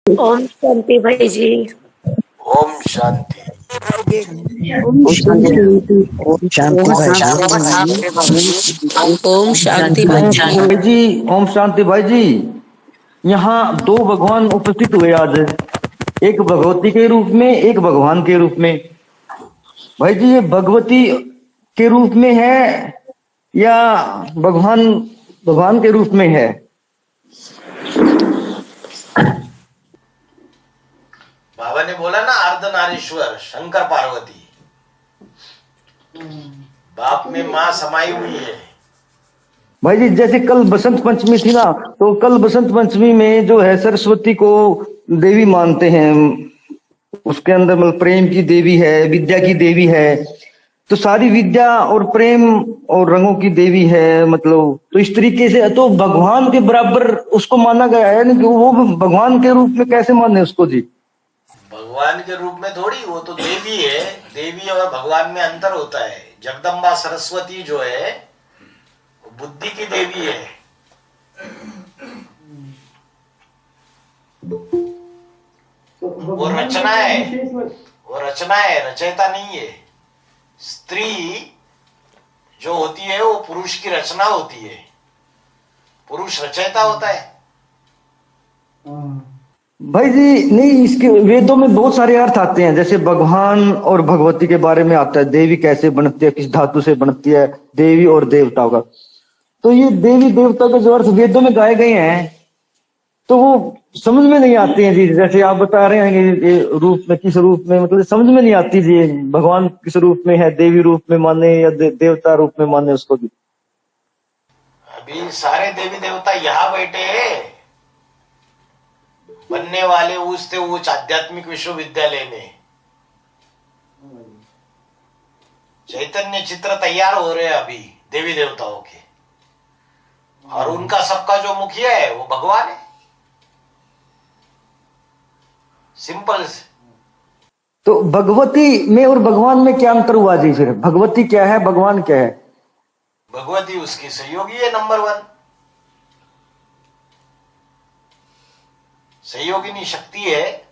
ओम शांति भाई जी। ओम शांति। ओम शांति। ओम शांति ओम शांति भाई जी। ओम शांति भाई जी। यहाँ दो भगवान उपस्थित हुए आज, एक भगवती के रूप में, एक भगवान के रूप में। भाई जी, ये भगवती के रूप में है या भगवान भगवान के रूप में है? बाबा ने बोला ना, अर्धनारीश्वर शंकर पार्वती, बाप में माँ समाई हुई है। भाई जी, जैसे कल बसंत पंचमी थी ना, तो कल बसंत पंचमी में जो है सरस्वती को देवी मानते हैं। उसके अंदर मतलब प्रेम की देवी है, विद्या की देवी है। तो सारी विद्या और प्रेम और रंगों की देवी है, मतलब तो इस तरीके से तो भगवान के बराबर उसको माना गया है ना, कि वो भगवान के रूप में कैसे माने उसको जी? भगवान के रूप में थोड़ी, वो तो देवी है। देवी और भगवान में अंतर होता है। जगदम्बा सरस्वती जो है वो बुद्धि की देवी है। वो रचना है, वो रचना है, रचयिता नहीं है। स्त्री जो होती है वो पुरुष की रचना होती है, पुरुष रचयिता होता है। भाई जी नहीं, इसके वेदों में बहुत सारे अर्थ आते हैं। जैसे भगवान और भगवती के बारे में आता है, देवी कैसे बनती है, किस धातु से बनती है, देवी और देवताओं का। तो ये देवी देवता के जो अर्थ वेदों में गाए गए हैं, तो वो समझ में नहीं आते हैं जी। जैसे आप बता रहे हैं ये रूप में, किस रूप में, मतलब समझ में नहीं आती जी। भगवान किस रूप में है, देवी रूप में माने या देवता रूप में माने उसको भी? अभी सारे देवी देवता यहाँ बैठे हैं, बनने वाले ऊंच से ऊंच आध्यात्मिक विश्वविद्यालय में। चैतन्य चित्र तैयार हो रहे हैं अभी देवी देवताओं के, और उनका सबका जो मुखिया है वो भगवान है। सिंपल से। तो भगवती में और भगवान में क्या अंतर हुआ जी? फिर भगवती क्या है, भगवान क्या है? भगवती उसकी सहयोगी है, नंबर 1 सहयोगिनी शक्ति है।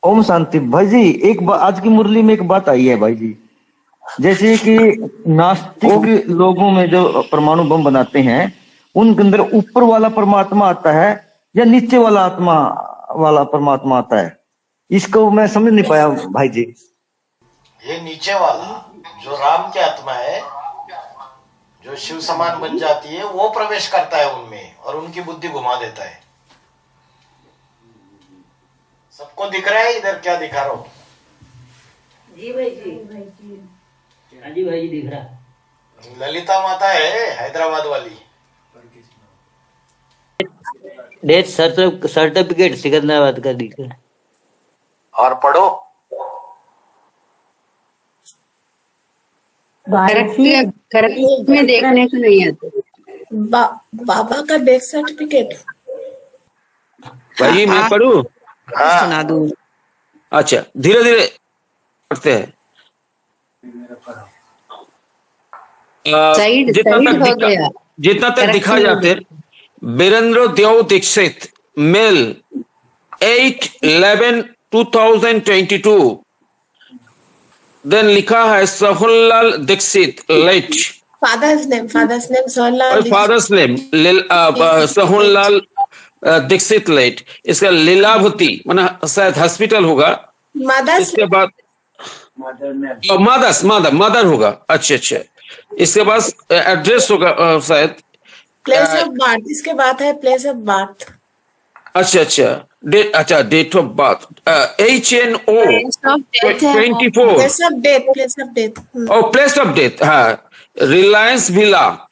ओम शांति भाई जी। एक आज की मुरली में एक बात आई है भाई जी, जैसे कि नास्तिक लोगों में जो परमाणु बम बनाते हैं, उनके अंदर ऊपर वाला परमात्मा आता है या नीचे वाला आत्मा वाला परमात्मा आता है? इसको मैं समझ नहीं पाया भाई जी। ये नीचे वाला जो राम की आत्मा है, जो शिव समान बन जाती है, वो प्रवेश करता है उनमें और उनकी बुद्धि घुमा देता है। सबको दिख रहा है इधर? क्या दिखा रहा हूं? जी भाई जी। हाँ जी भाई जी, दिख रहा। ललिता माता है हैदराबाद वाली। डेथ सर्टिफिकेट सिकंदराबाद का दिख रहा। और पढ़ो। करेक्ट में देखने को नहीं आता। बाबा का डेथ सर्टिफिकेट भाई मैं पढ़ूं? सुना दूं। अच्छा, धीरे धीरे पढ़ते हैं। जितना तक दिखा जाते, वीरेंद्र देव दीक्षित, मेल, 8/11/2022। देन लिखा है Sohanlal Dixit, late. Father's name Sohanlal Dixit, late. इसका लीलावती माना शायद हॉस्पिटल होगा। इसके बाद मदर होगा। अच्छा, इसके बाद एड्रेस होगा शायद प्लेस ऑफ बर्थ। इसके बाद है प्लेस ऑफ बर्थ। अच्छा, date of birth HNO 24। Place of death. Place of death, हाँ, रिलायंस विला।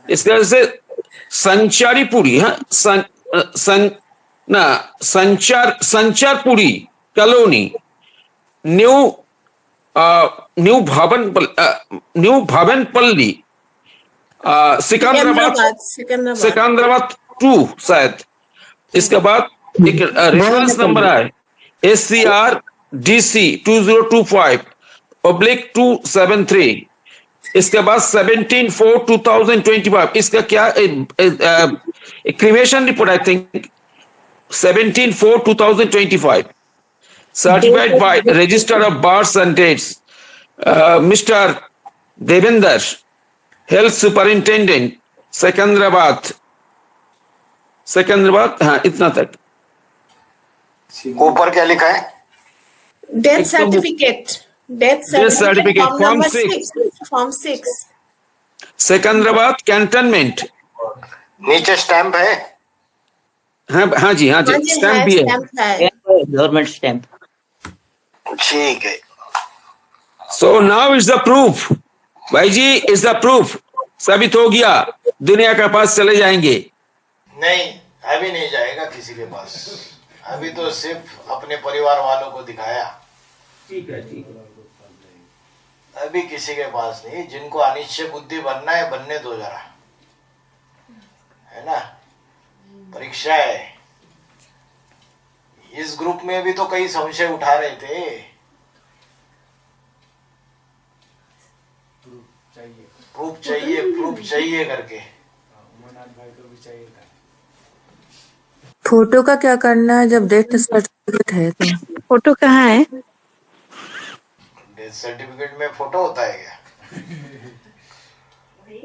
इसके वजह से संचारीपुरी, हाँ, संचारपुरी कॉलोनी, न्यू भावनपल्ली, सिकंदराबाद 2 शायद। इसके बाद एक रेफरेंस नंबर है SCR-DC 2025/273। इसके बाद 17/4/2025 इसका क्या cremation report I think 17/4/2025. Certified by Register of Births and Dates, Mr. Devender, Health Superintendent, Secunderabad, हाँ इतना तक। ऊपर क्या लिखा है? Death certificate. Death certificate. Form Form number 6. 6. Form 6. Secunderabad Cantonment। नीचे स्टैंप है? हाँ जी स्टैम्प भी है। Stamp है। Government stamp. ठीक है। So now is the proof, भाई जी, is the proof, साबित हो गया, दुनिया के पास चले जाएंगे। नहीं, अभी नहीं जाएगा किसी के पास। अभी तो सिर्फ अपने परिवार वालों को दिखाया। ठीक है। अभी किसी के पास नहीं। जिनको अनिश्चय बुद्धि बनना है बनने दो जरा, है ना। परीक्षा है। इस ग्रुप में भी तो कई संशय उठा रहे थे। प्रूफ चाहिए करके। फोटो का क्या करना है जब डेथ सर्टिफिकेट है तो? फोटो कहाँ है? डेथ सर्टिफिकेट में फोटो होता है क्या?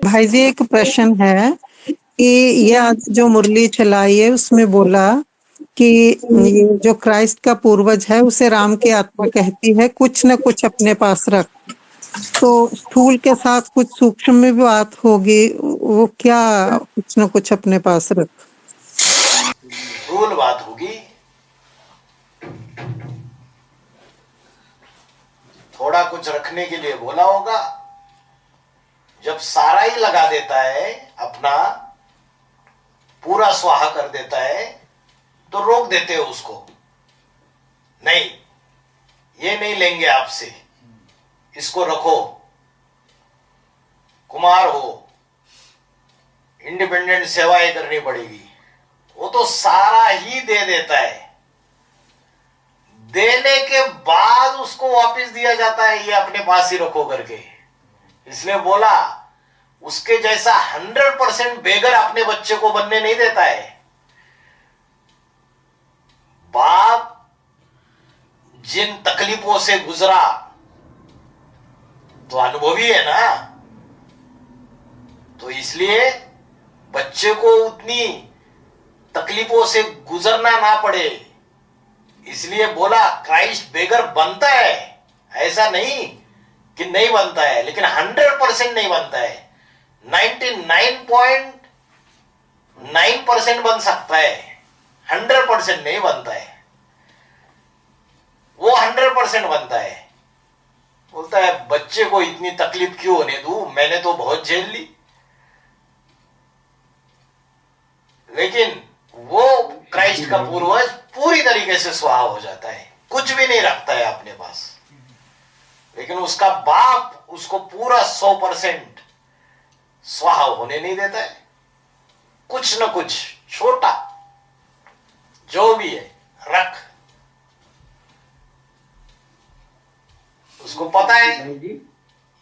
भाई जी एक प्रश्न है कि ये आज जो मुरली चलाई है उसमें बोला कि ये जो क्राइस्ट का पूर्वज है उसे राम की आत्मा कहती है, कुछ न कुछ अपने पास रख। तो स्थूल के साथ कुछ सूक्ष्म में भी बात होगी, वो क्या कुछ न कुछ अपने पास रख? स्थूल बात होगी, थोड़ा कुछ रखने के लिए बोला होगा। जब सारा ही लगा देता है, अपना पूरा स्वाहा कर देता है, तो रोक देते हो उसको। नहीं, ये नहीं लेंगे आपसे, इसको रखो। कुमार हो, इंडिपेंडेंट सेवाएं करनी पड़ेगी। वो तो सारा ही दे देता है। देने के बाद उसको वापस दिया जाता है, ये अपने पास ही रखो करके। इसलिए बोला, उसके जैसा 100% बेगर अपने बच्चे को बनने नहीं देता है। बाप जिन तकलीफों से गुजरा तो अनुभवी है ना, तो इसलिए बच्चे को उतनी तकलीफों से गुजरना ना पड़े, इसलिए बोला क्राइस्ट बेगर बनता है। ऐसा नहीं कि नहीं बनता है, लेकिन 100% नहीं बनता है। 99.9% बन सकता है, 100% नहीं बनता है। वो 100% बनता है। बोलता है बच्चे को इतनी तकलीफ क्यों होने दूं, मैंने तो बहुत झेल ली। लेकिन वो क्राइस्ट का पूर्वज पूरी तरीके से स्वाहा हो जाता है, कुछ भी नहीं रखता है अपने पास। लेकिन उसका बाप उसको पूरा 100% स्वाहा होने नहीं देता है। कुछ न कुछ छोटा जो भी है रख। उसको पता है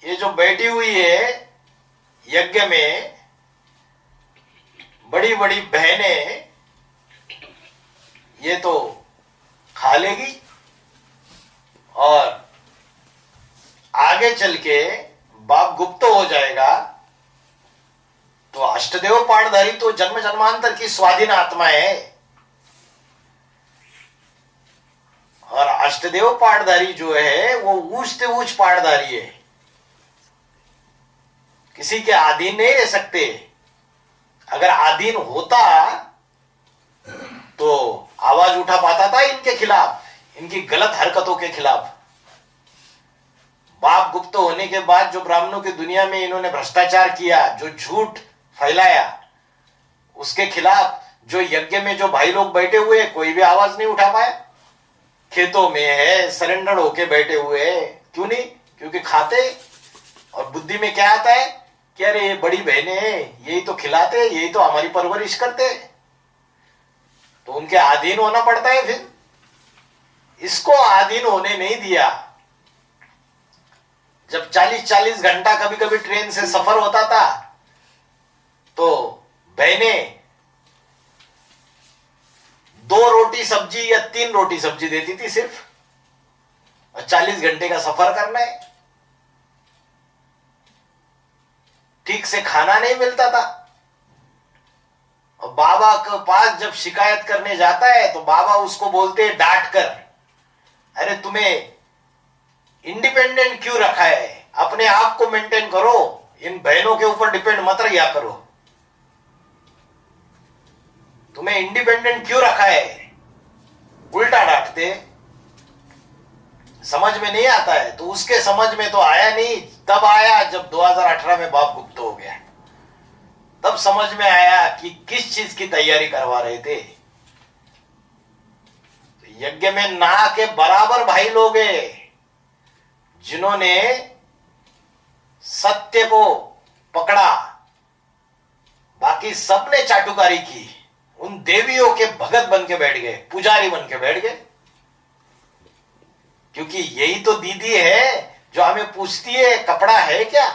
ये जो बैठी हुई है यज्ञ में, बड़ी बड़ी बहनें, ये तो खा लेगी और आगे चल के बाप गुप्त हो जाएगा। तो अष्टदेव पाठधारी तो जन्म जन्मांतर की स्वाधीन आत्मा है, और अष्टदेव पाठधारी जो है वो ऊंच से ऊंच पाठधारी है, किसी के अधीन नहीं रह सकते। अगर अधीन होता तो आवाज उठा पाता था इनके खिलाफ, इनकी गलत हरकतों के खिलाफ। बाप गुप्त होने के बाद जो ब्राह्मणों की दुनिया में इन्होंने भ्रष्टाचार किया, जो झूठ फैलाया, उसके खिलाफ जो यज्ञ में जो भाई लोग बैठे हुए कोई भी आवाज नहीं उठा पाया। खेतों में है, सरेंडर होके बैठे हुए हैं। क्यों नहीं? क्योंकि खाते, और बुद्धि में क्या आता है कि अरे ये बड़ी बहनें हैं, यही तो खिलाते, यही तो हमारी परवरिश करते, तो उनके अधीन होना पड़ता है। फिर इसको अधीन होने नहीं दिया। जब 40-40 घंटा कभी कभी ट्रेन से सफर होता था, तो बहनें 2 रोटी सब्जी या 3 रोटी सब्जी देती थी सिर्फ, और 40 घंटे का सफर करना है, ठीक से खाना नहीं मिलता था। और बाबा के पास जब शिकायत करने जाता है तो बाबा उसको बोलते हैं डांट कर, अरे तुम्हें इंडिपेंडेंट क्यों रखा है, अपने आप को मेंटेन करो, इन बहनों के ऊपर डिपेंड मत रहा करो, तुम्हें इंडिपेंडेंट क्यों रखा है, उल्टा डांटते। समझ में नहीं आता है, तो उसके समझ में तो आया नहीं, तब आया जब 2018 में बाप गुप्त हो गया, तब समझ में आया कि किस चीज की तैयारी करवा रहे थे। तो यज्ञ में ना के बराबर भाई लोग हैं जिन्होंने सत्य को पकड़ा, बाकी सबने चाटुकारी की, उन देवियों के भगत बन के बैठ गए, पुजारी बन के बैठ गए। क्योंकि यही तो दीदी है जो हमें पूछती है कपड़ा है क्या,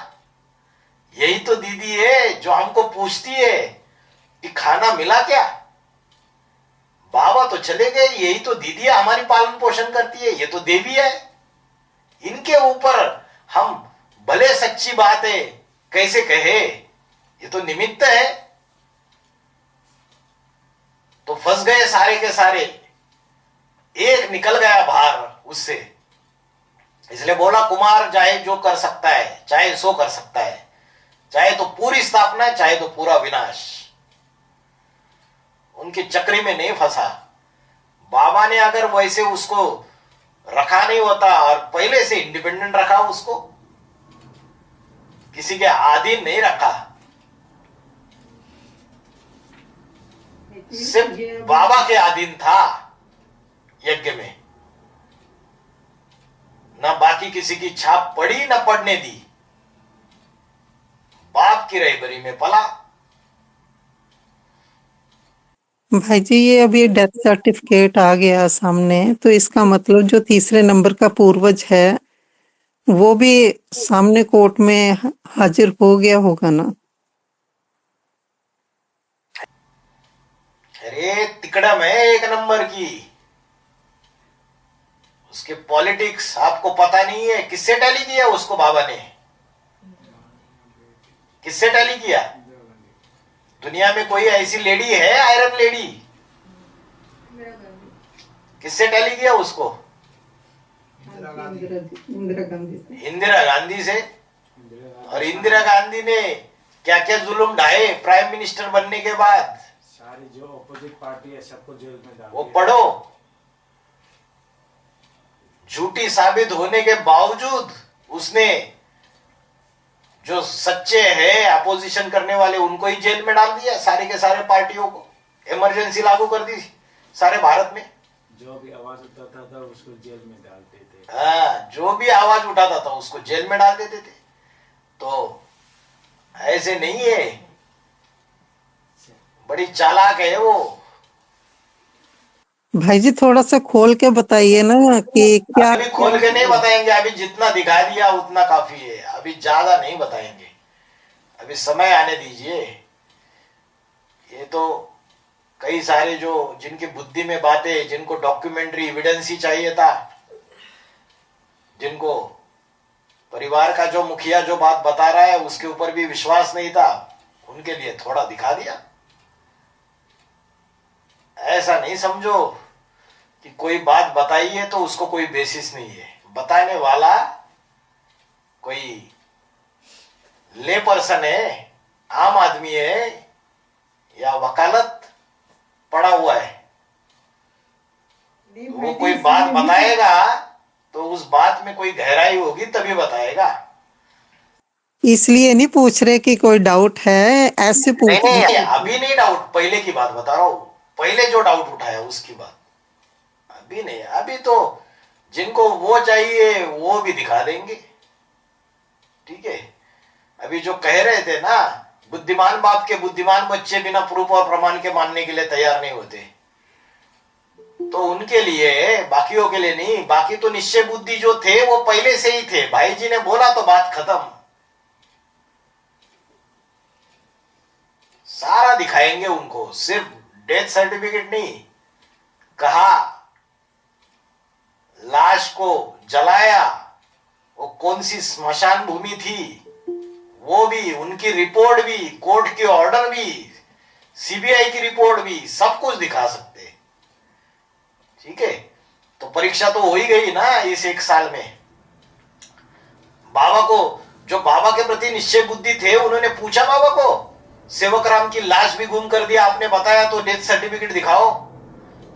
यही तो दीदी है जो हमको पूछती है कि खाना मिला क्या। बाबा तो चले गए, यही तो दीदी हमारी पालन पोषण करती है, ये तो देवी है। इनके ऊपर हम भले सच्ची बात है कैसे कहे, ये तो निमित्त है। तो फंस गए सारे के सारे, एक निकल गया बाहर उससे। इसलिए बोला कुमार चाहे जो कर सकता है, चाहे सो कर सकता है, चाहे तो पूरी स्थापना है, चाहे तो पूरा विनाश। उनकी चक्री में नहीं फंसा। बाबा ने अगर वैसे उसको रखा नहीं होता और पहले से इंडिपेंडेंट रखा, उसको किसी के अधीन नहीं रखा, सिर्फ बाबा के अधीन था यज्ञ में, ना बाकी किसी की छाप पड़ी ना पड़ने दी, बाप की रहबरी में पला। भाई जी ये अभी डेथ सर्टिफिकेट आ गया सामने, तो इसका मतलब जो तीसरे नंबर का पूर्वज है वो भी सामने कोर्ट में हाजिर हो गया होगा ना? अरे तिकड़म है 1 नंबर की, उसके पॉलिटिक्स आपको पता नहीं है। किससे टैली किया उसको बाबा ने, किससे टैली किया? दुनिया में कोई ऐसी लेडी है आयरन लेडी, किससे टैली किया उसको? इंदिरा गांधी से। और इंदिरा गांधी ने क्या क्या जुल्म ढाए प्राइम मिनिस्टर बनने के बाद, सारी जो अपोजिट पार्टी है सबको जेल में डाल वो पढ़ो। झूठी साबित होने के बावजूद उसने जो सच्चे हैं अपोजिशन करने वाले उनको ही जेल में डाल दिया, सारे के सारे पार्टियों को इमरजेंसी लागू कर दी सारे भारत में। जो भी आवाज उठाता था उसको जेल में डालते थे। हाँ, जो भी आवाज उठाता था उसको जेल में डाल देते थे। तो ऐसे नहीं है, बड़ी चालाक है वो। भाई जी थोड़ा सा खोल के बताइए ना कि क्या। अभी खोल के नहीं बताएंगे, अभी जितना दिखा दिया उतना काफी है, अभी ज्यादा नहीं बताएंगे, अभी समय आने दीजिए। ये तो कई सारे जो जिनकी बुद्धि में बातें, जिनको डॉक्यूमेंट्री एविडेंस ही चाहिए था, जिनको परिवार का जो मुखिया जो बात बता रहा है उसके ऊपर भी विश्वास नहीं था, उनके लिए थोड़ा दिखा दिया। ऐसा नहीं समझो कि कोई बात बताई है तो उसको कोई बेसिस नहीं है। बताने वाला कोई ले पर्सन है, आम आदमी है, या वकालत पड़ा हुआ है। वो कोई बात बताएगा तो उस बात में कोई गहराई होगी तभी बताएगा। इसलिए नहीं पूछ रहे कि कोई डाउट है, ऐसे पूछ नहीं, अभी नहीं डाउट, पहले की बात बता रहा हूं, पहले जो डाउट उठाया उसकी बात, अभी नहीं। अभी तो जिनको वो चाहिए वो भी दिखा देंगे, ठीक है। अभी जो कह रहे थे ना, बुद्धिमान बाप के बुद्धिमान बच्चे बिना प्रूफ और प्रमाण के मानने के लिए तैयार नहीं होते, तो उनके लिए, बाकियों के लिए नहीं। बाकी तो निश्चय बुद्धि जो थे वो पहले से ही थे, भाई जी ने बोला तो बात खत्म। सारा दिखाएंगे उनको, सिर्फ डेथ सर्टिफिकेट नहीं, कहा, लाश को जलाया, वो कौन सी स्मशान भूमि थी, वो भी, उनकी रिपोर्ट भी, कोर्ट की ऑर्डर भी, सीबीआई की रिपोर्ट भी, सब कुछ दिखा सकते हैं। ठीक है, तो परीक्षा तो हो ही गई ना इस 1 साल में। बाबा को, जो बाबा के प्रति निश्चय बुद्धि थे, उन्होंने पूछा बाबा को, सेवक राम की लाश भी गुम कर दिया, आपने बताया तो डेथ सर्टिफिकेट दिखाओ।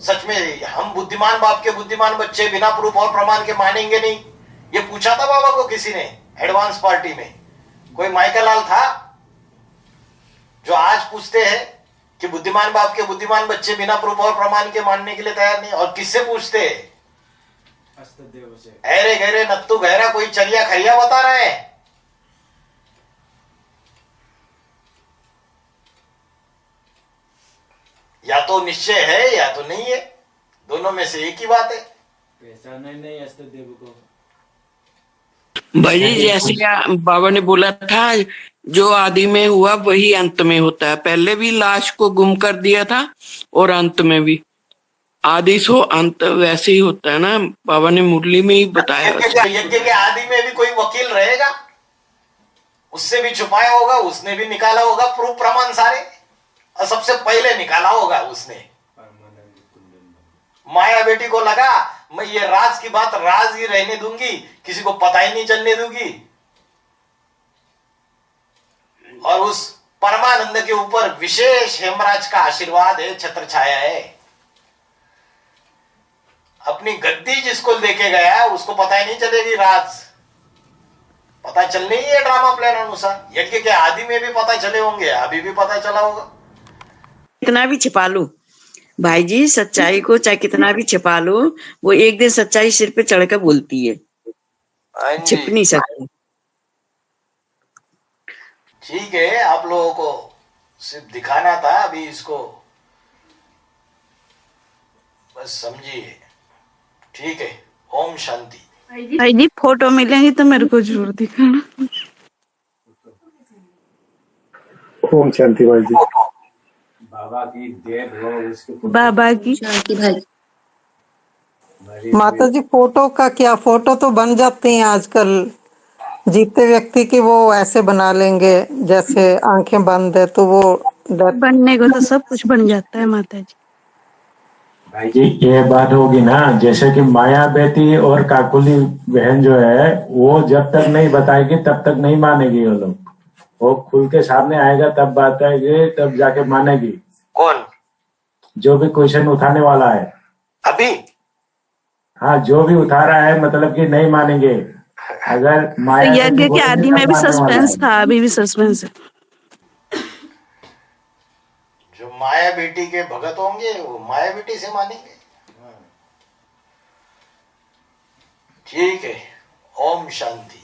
सच में हम बुद्धिमान बाप के बुद्धिमान बच्चे बिना प्रूफ और प्रमाण के मानेंगे नहीं। ये पूछा था बाबा को किसी ने एडवांस पार्टी में? कोई माइकल लाल था जो आज पूछते हैं कि बुद्धिमान बाप के बुद्धिमान बच्चे बिना प्रूफ और प्रमाण के मानने के लिए तैयार नहीं? और किससे पूछते हैं? अरे गहरे नत्तू गहरा कोई चलिया खरिया बता रहे हैं। या तो निश्चय है या तो नहीं है, दोनों में से एक ही बात है। ऐसा नहीं हस्तदेव को। भाई जी, जैसे बाबा ने बोला था, जो आदि में हुआ वही अंत में होता है। पहले भी लाश को गुम कर दिया था और अंत में भी आदि सो अंत वैसे ही होता है ना। बाबा ने मुरली में ही बताया। यज्ञ के आदि में भी कोई वकील रहेगा, उससे भी छुपाया होगा, उसने भी निकाला होगा प्रूफ प्रमाण सारे, और सबसे पहले निकाला होगा उसने। माया बेटी को लगा मैं ये राज की बात राज ही रहने दूंगी, किसी को पता ही नहीं चलने दूंगी, और उस परमानंद के ऊपर विशेष हेमराज का आशीर्वाद है, छत्र छाया है। अपनी गद्दी जिसको देके गया उसको पता ही नहीं चलेगी राज, पता चलने ही है ड्रामा प्लान अनुसार। यज्ञ के आदि में भी पता चले होंगे, अभी भी पता चला होगा। कितना भी छिपा लो भाई जी, सच्चाई को चाहे कितना भी छिपा लो, वो एक दिन सच्चाई सिर पे चढ़कर बोलती है, छिप नहीं सकती। ठीक है, आप लोगों को सिर्फ दिखाना था, अभी इसको बस समझिए। ठीक है, ओम शांति। भाई जी फोटो मिलेंगी तो मेरे को जरूर दिखाना। ओम शांति भाई जी। बाबा की डेट हो उसके बाबा की शांति भाई। माता जी, फोटो का क्या, फोटो तो बन जाते हैं आजकल, जीते व्यक्ति की वो ऐसे बना लेंगे जैसे आंखें बंद है, तो वो बनने को तो सब कुछ बन जाता है माता जी। भाई जी ये बात होगी ना, जैसे कि माया बेटी और काकुली बहन जो है, वो जब तक नहीं बताएगी तब तक नहीं मानेगी वो लोग। वो खुल के सामने आएगा तब बताएगी, तब जाके मानेगी। कौन? जो भी क्वेश्चन उठाने वाला है अभी। हाँ, जो भी उठा रहा है, मतलब कि नहीं मानेंगे। अगर माया यज्ञ के आदि में भी सस्पेंस था, अभी भी सस्पेंस है। जो माया बेटी के भगत होंगे वो माया बेटी से मानेंगे। ठीक है, ओम शांति।